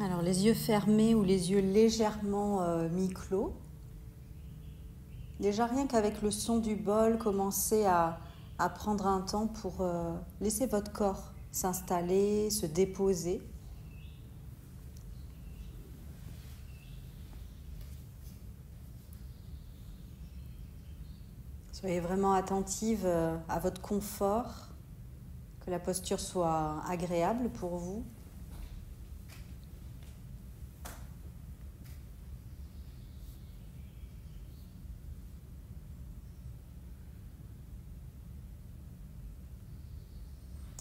Alors les yeux fermés ou les yeux légèrement mi-clos. Déjà rien qu'avec le son du bol, commencez à prendre un temps pour laisser votre corps s'installer, se déposer. Soyez vraiment attentive à votre confort, que la posture soit agréable pour vous.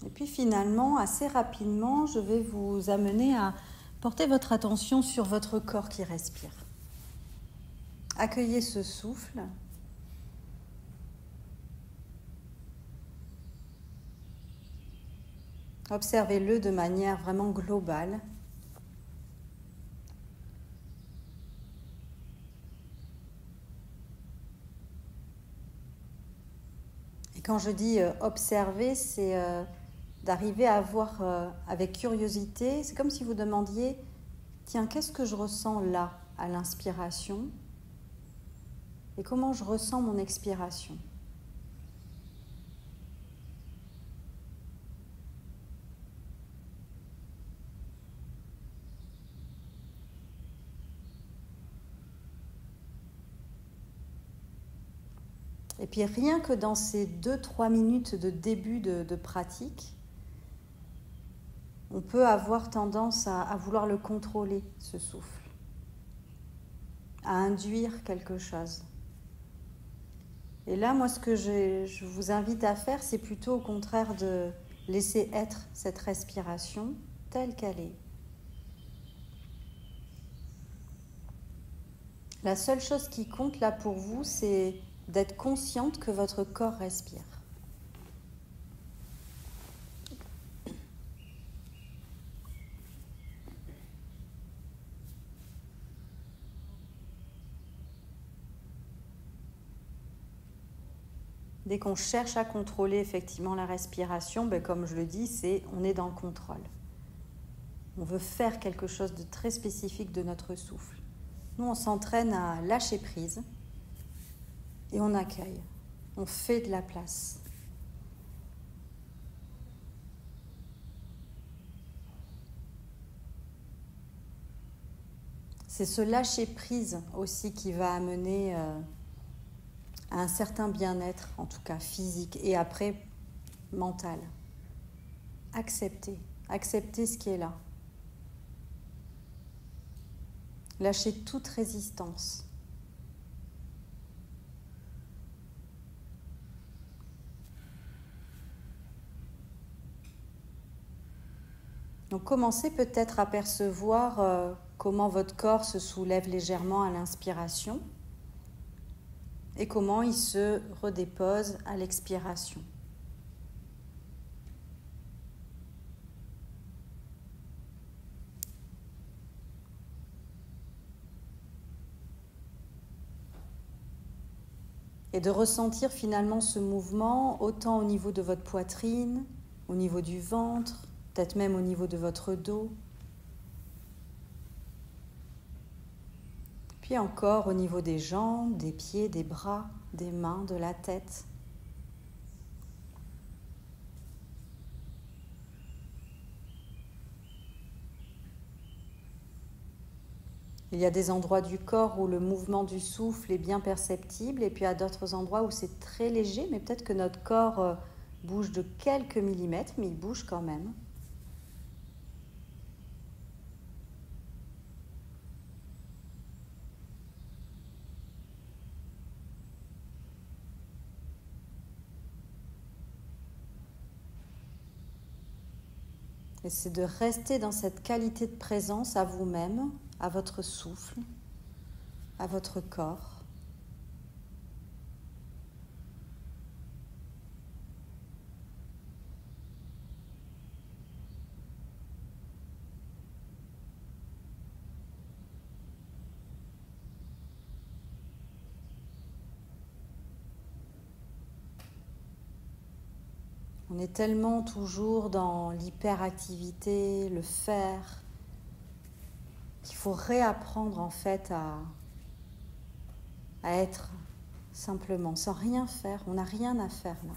Et puis finalement, assez rapidement, je vais vous amener à porter votre attention sur votre corps qui respire. Accueillez ce souffle. Observez-le de manière vraiment globale. Et quand je dis observer, c'est d'arriver à voir avec curiosité. C'est comme si vous demandiez, tiens, qu'est-ce que je ressens là à l'inspiration et comment je ressens mon expiration. Et puis rien que dans ces 2-3 minutes de début de pratique, on peut avoir tendance à vouloir le contrôler, ce souffle, à induire quelque chose. Et là, moi, ce que je vous invite à faire, c'est plutôt au contraire de laisser être cette respiration telle qu'elle est. La seule chose qui compte là pour vous, c'est d'être consciente que votre corps respire. Dès qu'on cherche à contrôler effectivement la respiration, comme je le dis, on est dans le contrôle. On veut faire quelque chose de très spécifique de notre souffle. Nous, on s'entraîne à lâcher prise et on accueille. On fait de la place. C'est ce lâcher prise aussi qui va amener à un certain bien-être, en tout cas physique, et après mental. Accepter ce qui est là. Lâcher toute résistance. Donc commencez peut-être à percevoir comment votre corps se soulève légèrement à l'inspiration et comment il se redépose à l'expiration. Et de ressentir finalement ce mouvement autant au niveau de votre poitrine, au niveau du ventre, peut-être même au niveau de votre dos. Puis encore au niveau des jambes, des pieds, des bras, des mains, de la tête. Il y a des endroits du corps où le mouvement du souffle est bien perceptible et puis à d'autres endroits où c'est très léger, mais peut-être que notre corps bouge de quelques millimètres, mais il bouge quand même. Et c'est de rester dans cette qualité de présence à vous-même, à votre souffle, à votre corps. On est tellement toujours dans l'hyperactivité, le faire, qu'il faut réapprendre en fait à être simplement, sans rien faire. On n'a rien à faire là.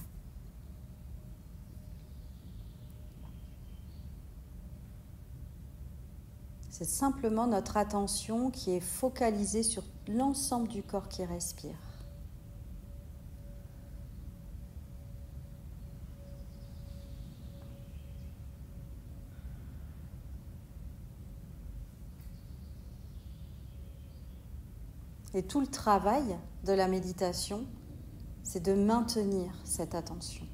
C'est simplement notre attention qui est focalisée sur l'ensemble du corps qui respire. Et tout le travail de la méditation, c'est de maintenir cette attention.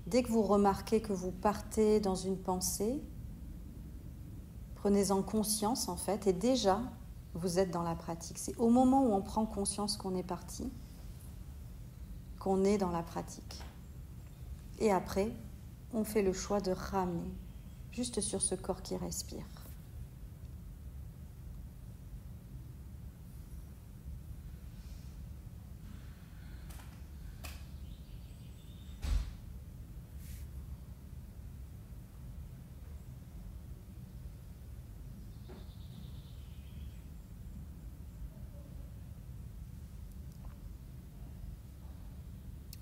Dès que vous remarquez que vous partez dans une pensée, prenez-en conscience en fait, et déjà, vous êtes dans la pratique. C'est au moment où on prend conscience qu'on est parti, qu'on est dans la pratique. Et après, on fait le choix de ramener juste sur ce corps qui respire.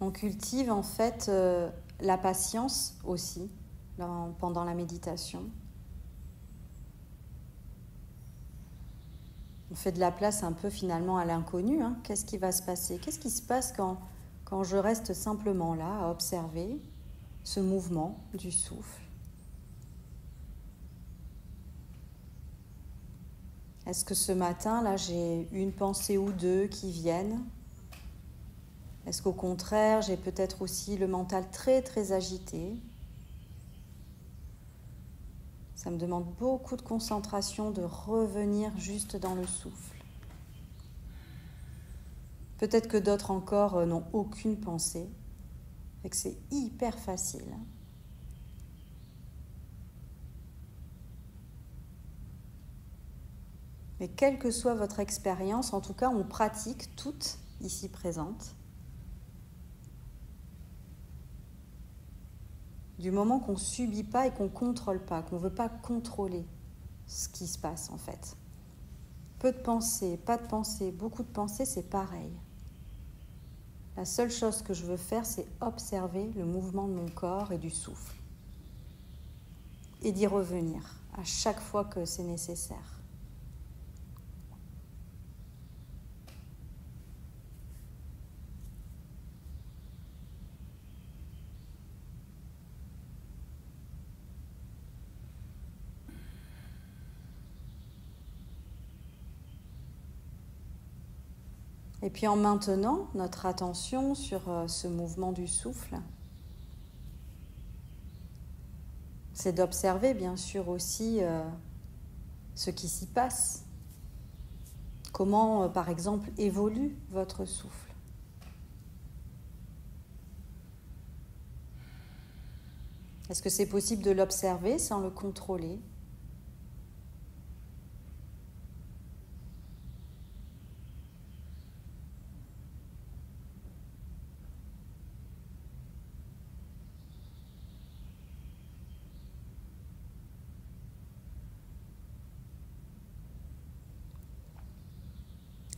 On cultive en fait la patience aussi pendant la méditation. On fait de la place un peu finalement à l'inconnu. Qu'est-ce qui va se passer? Qu'est-ce qui se passe quand je reste simplement là à observer ce mouvement du souffle? Est-ce que ce matin, là, j'ai une pensée ou deux qui viennent? Est-ce qu'au contraire, j'ai peut-être aussi le mental très très agité? Ça me demande beaucoup de concentration de revenir juste dans le souffle. Peut-être que d'autres encore n'ont aucune pensée et que c'est hyper facile. Mais quelle que soit votre expérience, en tout cas, on pratique toutes ici présentes. Du moment qu'on ne subit pas et qu'on ne contrôle pas, qu'on ne veut pas contrôler ce qui se passe en fait. Peu de pensées, pas de pensées, beaucoup de pensées, c'est pareil. La seule chose que je veux faire, c'est observer le mouvement de mon corps et du souffle. Et d'y revenir à chaque fois que c'est nécessaire. Et puis en maintenant notre attention sur ce mouvement du souffle, c'est d'observer bien sûr aussi ce qui s'y passe. Comment, par exemple, évolue votre souffle. Est-ce que c'est possible de l'observer sans le contrôler ?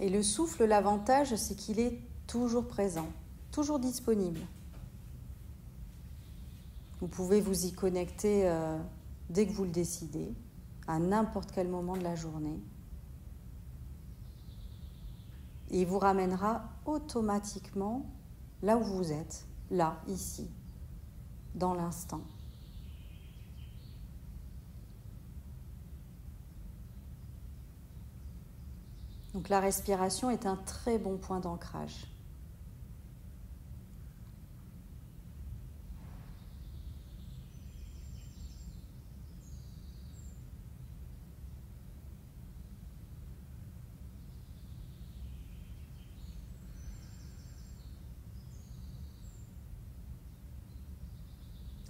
Et le souffle, l'avantage, c'est qu'il est toujours présent, toujours disponible. Vous pouvez vous y connecter dès que vous le décidez, à n'importe quel moment de la journée. Et il vous ramènera automatiquement là où vous êtes, là, ici, dans l'instant. Donc la respiration est un très bon point d'ancrage.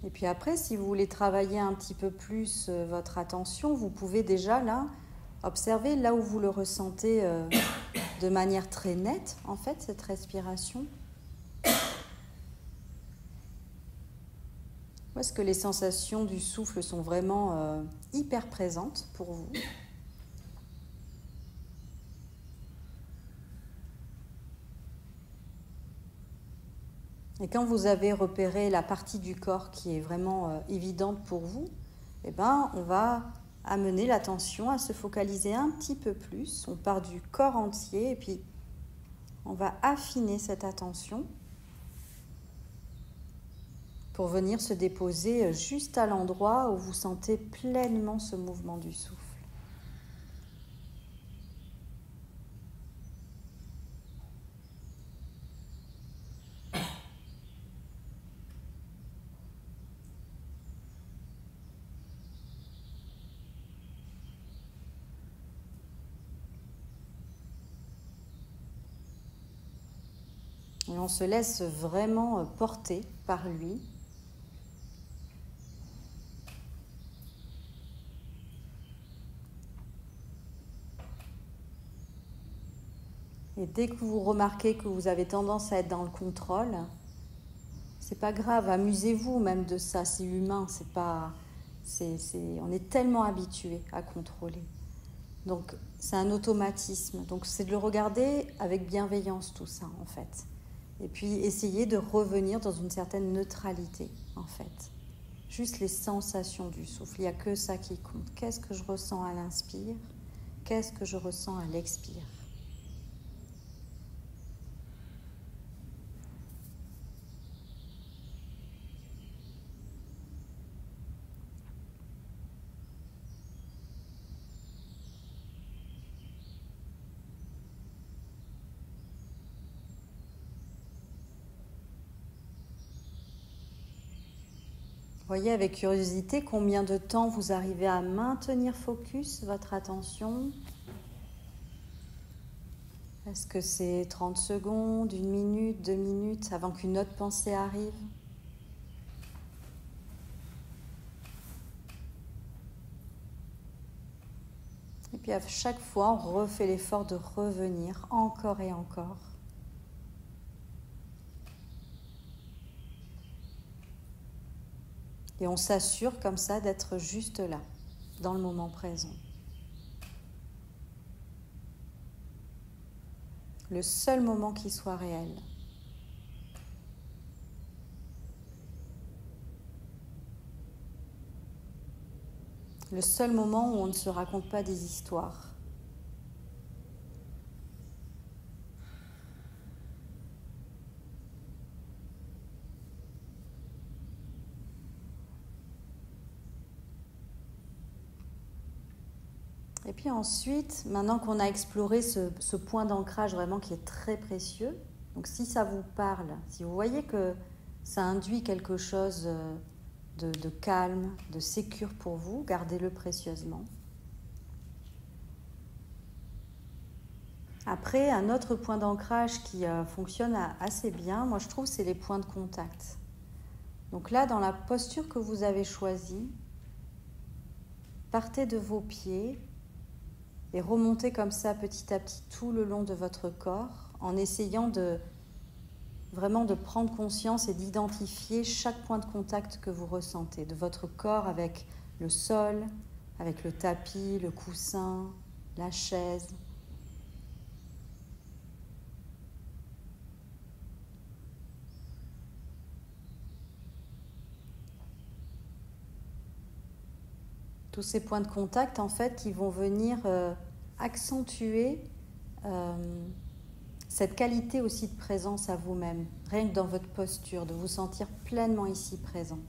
Et puis après, si vous voulez travailler un petit peu plus votre attention, vous pouvez déjà là observer là où vous le ressentez de manière très nette, en fait, cette respiration? Ou est-ce que les sensations du souffle sont vraiment hyper présentes pour vous? Et quand vous avez repéré la partie du corps qui est vraiment évidente pour vous, eh ben, on va amener l'attention à se focaliser un petit peu plus. On part du corps entier et puis on va affiner cette attention pour venir se déposer juste à l'endroit où vous sentez pleinement ce mouvement du souffle. Et on se laisse vraiment porter par lui. Et dès que vous remarquez que vous avez tendance à être dans le contrôle, c'est pas grave, amusez-vous même de ça, c'est humain, c'est pas, on est tellement habitué à contrôler. Donc c'est un automatisme, donc c'est de le regarder avec bienveillance tout ça en fait. Et puis essayer de revenir dans une certaine neutralité en fait. Juste les sensations du souffle, il n'y a que ça qui compte. Qu'est-ce que je ressens à l'inspire? Qu'est-ce que je ressens à l'expire? Voyez avec curiosité combien de temps vous arrivez à maintenir focus votre attention. Est-ce que c'est 30 secondes, 1 minute, 2 minutes avant qu'une autre pensée arrive? Et puis à chaque fois, on refait l'effort de revenir encore et encore. Et on s'assure comme ça d'être juste là, dans le moment présent. Le seul moment qui soit réel. Le seul moment où on ne se raconte pas des histoires. Et puis ensuite, maintenant qu'on a exploré ce point d'ancrage vraiment qui est très précieux, donc si ça vous parle, si vous voyez que ça induit quelque chose de calme, de sécure pour vous, gardez-le précieusement. Après, un autre point d'ancrage qui fonctionne assez bien, moi je trouve, c'est les points de contact. Donc là, dans la posture que vous avez choisie, partez de vos pieds et remontez comme ça petit à petit tout le long de votre corps en essayant vraiment de prendre conscience et d'identifier chaque point de contact que vous ressentez, de votre corps avec le sol, avec le tapis, le coussin, la chaise. Tous ces points de contact, en fait, qui vont venir accentuer cette qualité aussi de présence à vous-même, rien que dans votre posture, de vous sentir pleinement ici présent.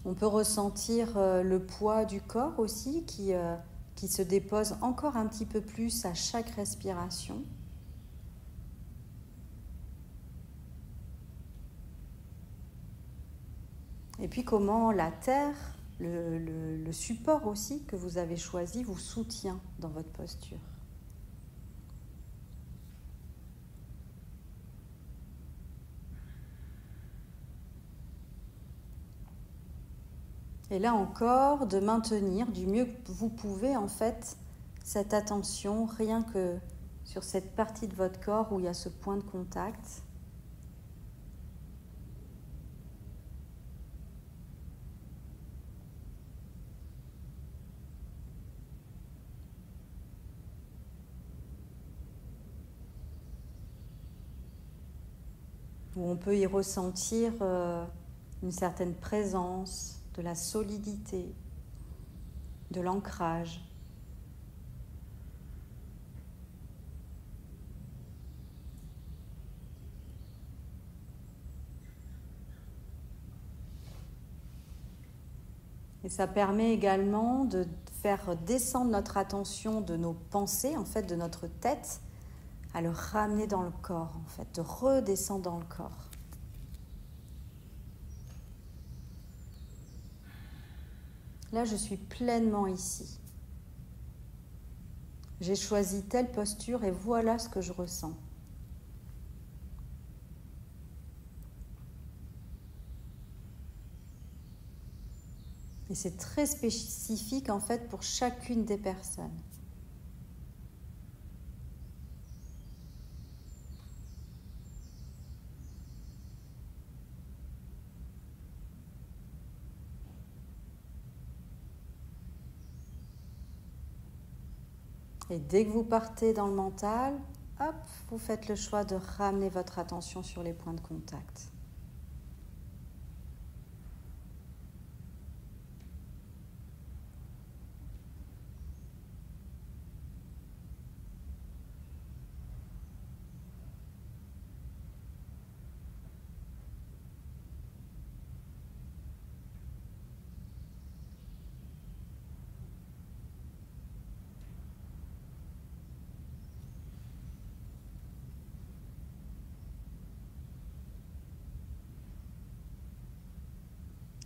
On peut ressentir le poids du corps aussi qui se dépose encore un petit peu plus à chaque respiration. Et puis comment la terre, le support aussi que vous avez choisi vous soutient dans votre posture. Et là encore, de maintenir du mieux que vous pouvez en fait cette attention rien que sur cette partie de votre corps où il y a ce point de contact. Où on peut y ressentir une certaine présence, de la solidité, de l'ancrage. Et ça permet également de faire descendre notre attention de nos pensées, en fait, de notre tête, à le ramener dans le corps, en fait, de redescendre dans le corps. Là, je suis pleinement ici. J'ai choisi telle posture et voilà ce que je ressens. Et c'est très spécifique en fait pour chacune des personnes. Et dès que vous partez dans le mental, hop, vous faites le choix de ramener votre attention sur les points de contact.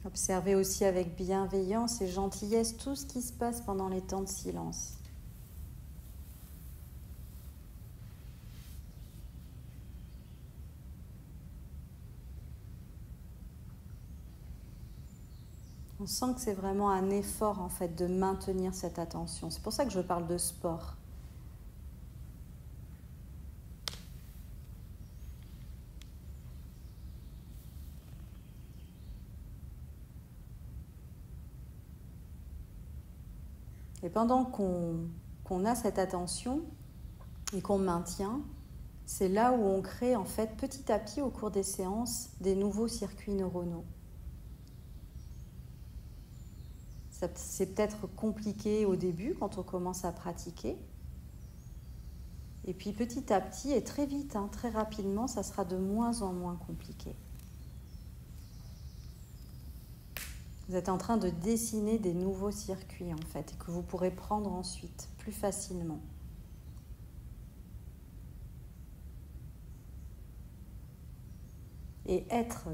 Observez aussi avec bienveillance et gentillesse tout ce qui se passe pendant les temps de silence. On sent que c'est vraiment un effort en fait de maintenir cette attention. C'est pour ça que je parle de sport. Et pendant qu'on a cette attention et qu'on maintient, c'est là où on crée en fait petit à petit au cours des séances des nouveaux circuits neuronaux. C'est peut-être compliqué au début quand on commence à pratiquer. Et puis petit à petit et très vite, très rapidement, ça sera de moins en moins compliqué. Vous êtes en train de dessiner des nouveaux circuits en fait et que vous pourrez prendre ensuite plus facilement. Et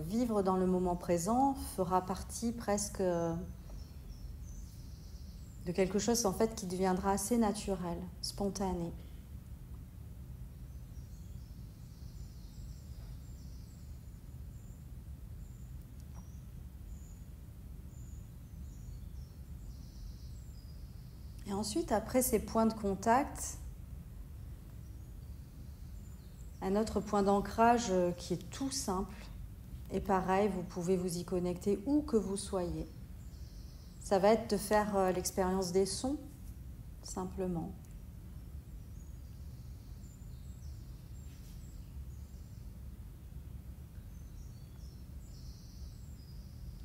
vivre dans le moment présent fera partie presque de quelque chose en fait qui deviendra assez naturel, spontané. Et ensuite, après ces points de contact, un autre point d'ancrage qui est tout simple, et pareil, vous pouvez vous y connecter où que vous soyez. Ça va être de faire l'expérience des sons, simplement.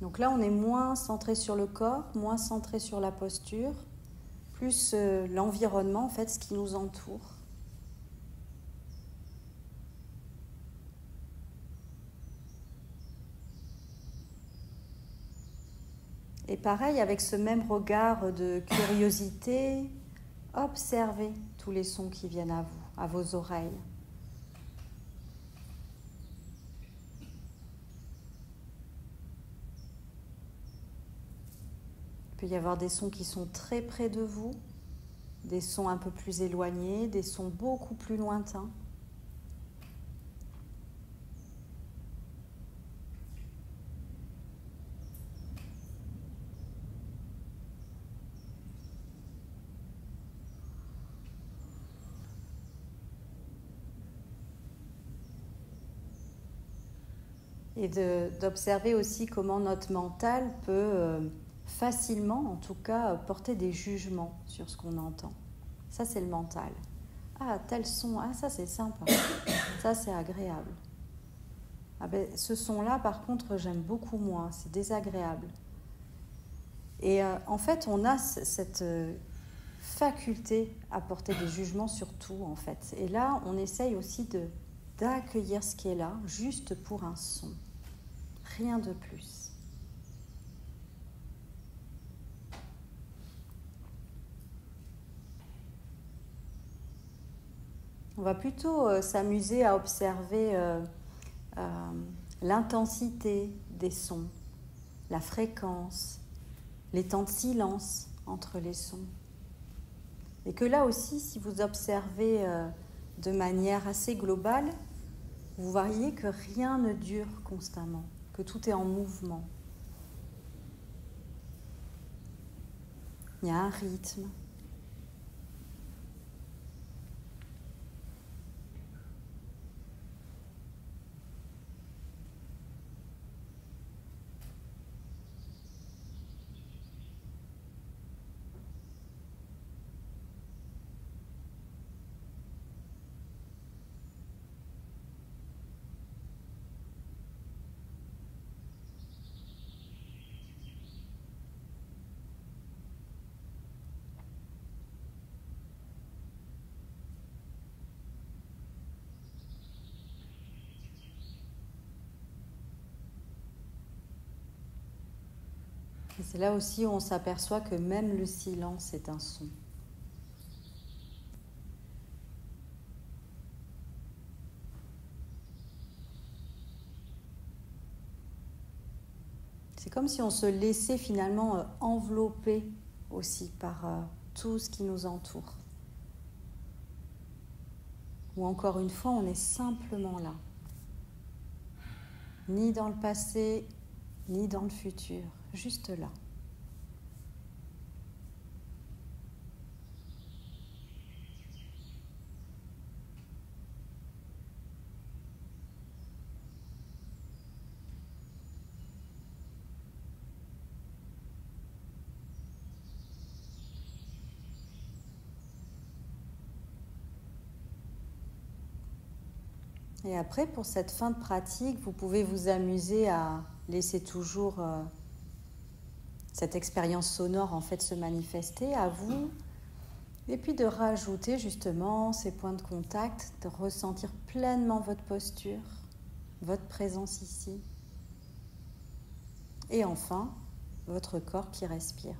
Donc là, on est moins centré sur le corps, moins centré sur la posture, plus l'environnement, en fait, ce qui nous entoure. Et pareil, avec ce même regard de curiosité, observez tous les sons qui viennent à vous, à vos oreilles. Il peut y avoir des sons qui sont très près de vous, des sons un peu plus éloignés, des sons beaucoup plus lointains. et d'observer aussi comment notre mental peut facilement, en tout cas, porter des jugements sur ce qu'on entend. Ça, c'est le mental. Ah, tel son, ah, ça, c'est sympa. Ça, c'est agréable. Ah ben, ce son-là, par contre, j'aime beaucoup moins. C'est désagréable. Et en fait, on a cette faculté à porter des jugements sur tout, en fait. Et là, on essaye aussi d'accueillir ce qui est là, juste pour un son. Rien de plus. On va plutôt s'amuser à observer l'intensité des sons, la fréquence, les temps de silence entre les sons. Et que là aussi, si vous observez de manière assez globale, vous voyez que rien ne dure constamment, que tout est en mouvement. Il y a un rythme. Et c'est là aussi où on s'aperçoit que même le silence est un son. C'est comme si on se laissait finalement envelopper aussi par tout ce qui nous entoure. Ou encore une fois, on est simplement là. Ni dans le passé, ni dans le futur, juste là. Et après, pour cette fin de pratique, vous pouvez vous amuser à laisser toujours cette expérience sonore en fait se manifester à vous. Et puis de rajouter justement ces points de contact, de ressentir pleinement votre posture, votre présence ici. Et enfin, votre corps qui respire.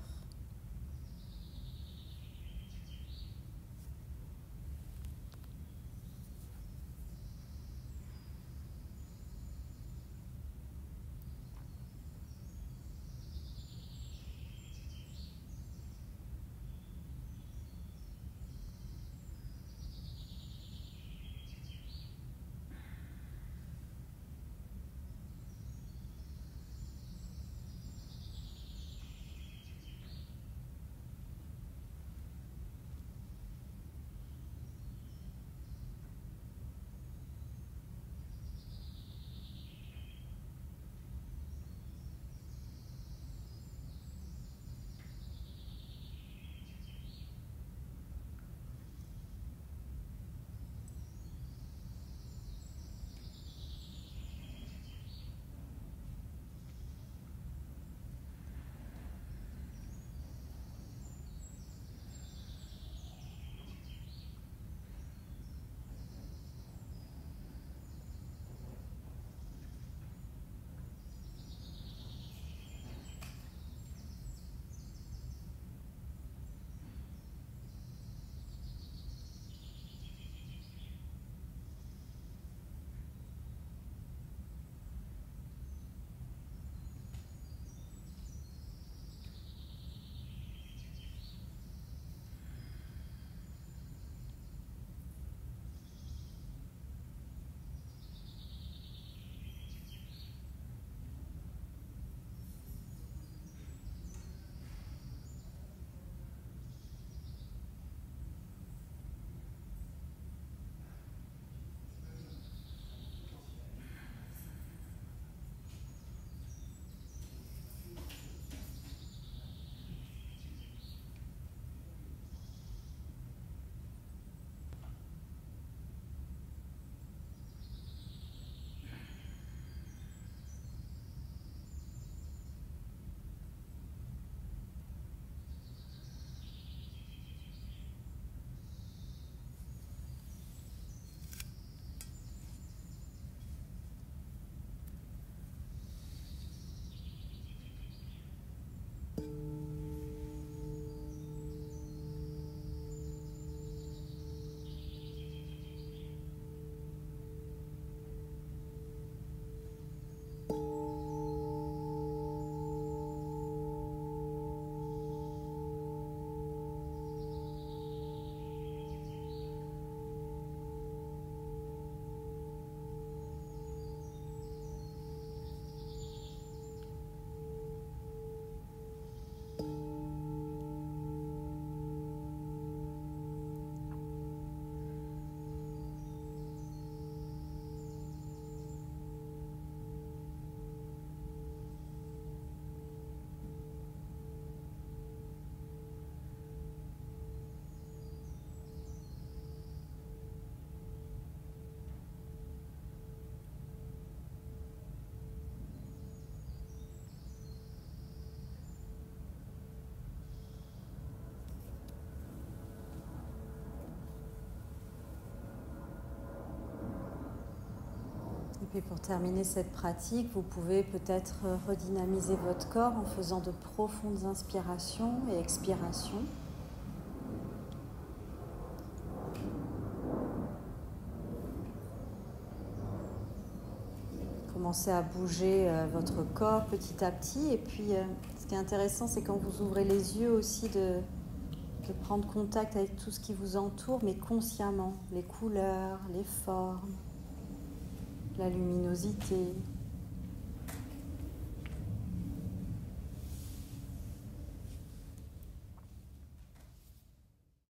Et pour terminer cette pratique, vous pouvez peut-être redynamiser votre corps en faisant de profondes inspirations et expirations. Commencez à bouger votre corps petit à petit. Et puis, ce qui est intéressant, c'est quand vous ouvrez les yeux aussi de prendre contact avec tout ce qui vous entoure, mais consciemment. Les couleurs, les formes, la luminosité.